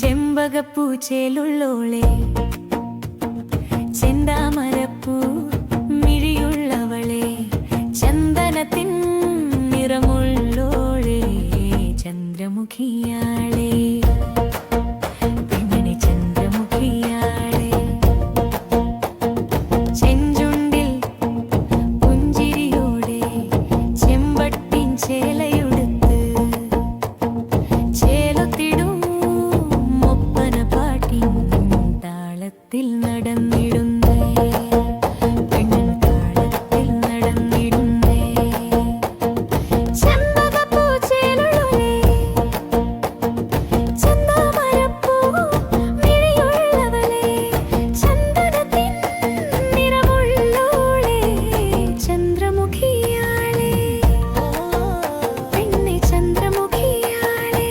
ചെമ്പകപ്പൂച്ചേലുള്ളോളെ ചെന്താമരപ്പൂ മിഴിയുള്ളവളെ ചന്ദനത്തിൻ നിറമുള്ളോളെ ചന്ദ്രമുഖിയാളെ പെണ്ണിനെ ചന്ദ്രമുഖിയാളെ ചെഞ്ചുണ്ടിൽ പുഞ്ചിരിയോടെ ചെമ്പട്ടിൻ ചേലയുടുത്ത് ചേലത്തിടും താളത്തിൽ നടന്നിടുന്നേ പെണ്ണൻ താളത്തിൽ നടന്നിടുന്നേ ചെമ്പകപ്പൂച്ചേലുള്ളോളെ ചെന്താമരപ്പൂ മിഴിയുള്ളവളെ ചന്ദനത്തിൻ നിറമുള്ളോളെ ചന്ദ്രമുഖിയാളെ പെണ്ണെ ചന്ദ്രമുഖിയാളെ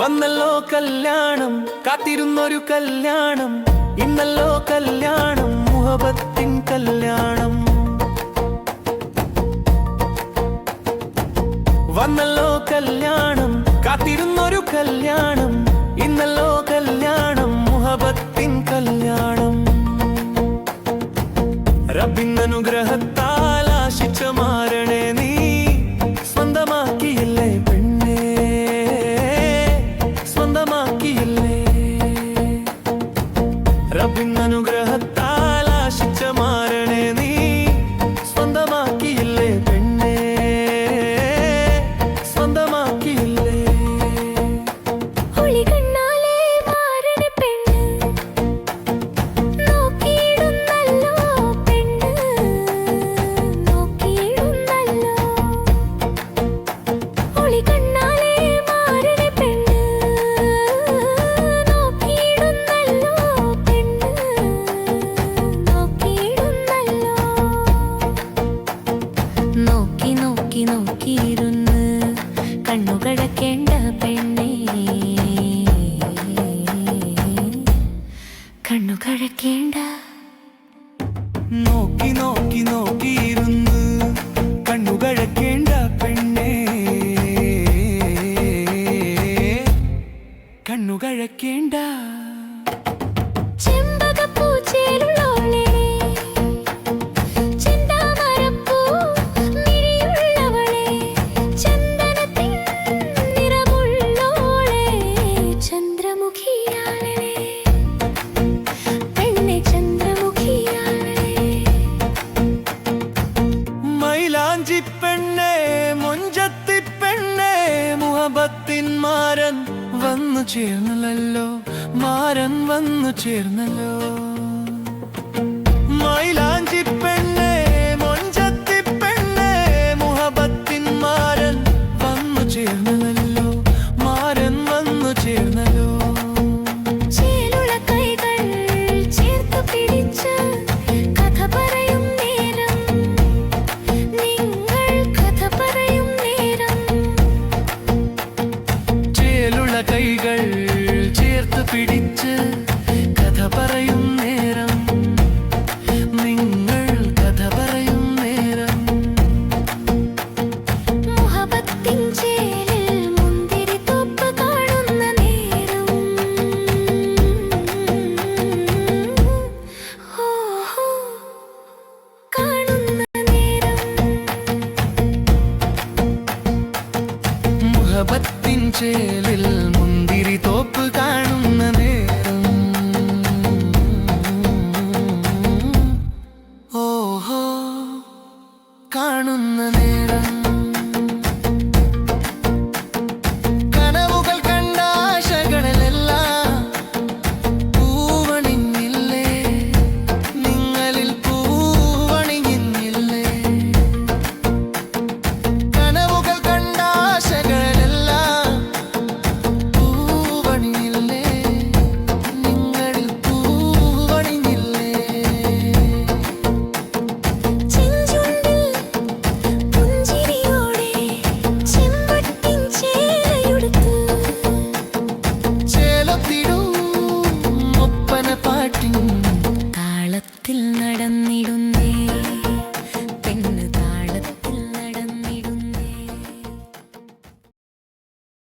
വന്നല്ലോ കല്യാണം കാത്തിരുന്നൊരു കല്യാണം ഇന്നല്ലോ കല്യാണം മുഹബത്തിൻ കല്യാണം വന്നല്ലോ കല്യാണം കാത്തിരുന്നൊരു കല്യാണം ഇന്നല്ലോ കല്യാണം മുഹബത്തിൻ കല്യാണം റബ്ബിന്റെ അനുഗ്രഹത്താൽ ആശിച്ച മാരണേ നീ സ്വന്തമാക്കിയില്ലേ പെണ്ണേ സ്വന്തമാക്കിയില്ലേ റബ്ബിന്റെ അനുഗ്രഹത്താൽ ആശിച്ച മാരണേ നീ സ്വന്തമാക്കിയില്ലേ പെണ്ണേ സ്വന്തമാക്കിയില്ലേ ഒളികണ്ണാലെ മാരണ പെണ്ണ് നോക്കിയിടുന്നല്ലോ പെണ്ണ് നോക്കിയിടുന്നല്ലോ ഒളികണ്ണാലെ മാരണ പെണ്ണ് നോക്കിയിടുന്നല്ലോ പെണ്ണ് നോക്കിയിടുന്നല്ലോ നോക്കി നോക്കി നോക്കിയിരുന്ന് കണ്ണുകടക്കേണ്ട പെണ്ണേ കണ്ണുകടക്കേണ്ട നോക്കി നോക്കി നോക്കിയിരുന്ന് കണ്ണുകഴക്കേണ്ട പെണ്ണേ കണ്ണുകഴക്കേണ്ട ചെമ്പകപ്പൂച്ചേലുള്ളോളെ ചെന്താമരപ്പൂ മിഴിയുള്ളവളെ ചന്ദനത്തിൻ നിറമുള്ളോളെ ചന്ദ്രമുഖിയാളെ പെണ്ണെ ചന്ദ്രമുഖിയാളെ മൈലാഞ്ചി പെണ്ണേ മൊഞ്ചത്തി പെണ്ണേ മുഹബത്തിൻ മാരൻ വന്നു ചേർന്നല്ലോ മാരൻ വന്നു ചേർന്നല്ലോ മൈലാഞ്ചി പെണ്ണേ മൊഞ്ചത്തി പെണ്ണേ മുഹബത്തിൻ മാരൻ വന്നു ചേർന്നല്ലോ മാരൻ വന്നു ചേർന്നല്ലോ ചേലുള്ള കൈകൾ ചേർത്ത് പിടിച്ച് കഥ പറയും നേരം നിങ്ങൾ കഥ പറയും നേരം ചേലുള്ള കൈകൾ ചേർത്ത് പിടിച്ച് കഥ പറയും നേരം നിങ്ങൾ കഥ പറയും നേരം മുഹബത്തിൻ ചേലിൽ മുന്തിരിത്തോപ്പ് കാണുന്ന നേരം ഓഹോ കാണുന്ന നേരം മുഹബത്തിൻ ചേലിൽ മുന്തിരി തോപ്പ്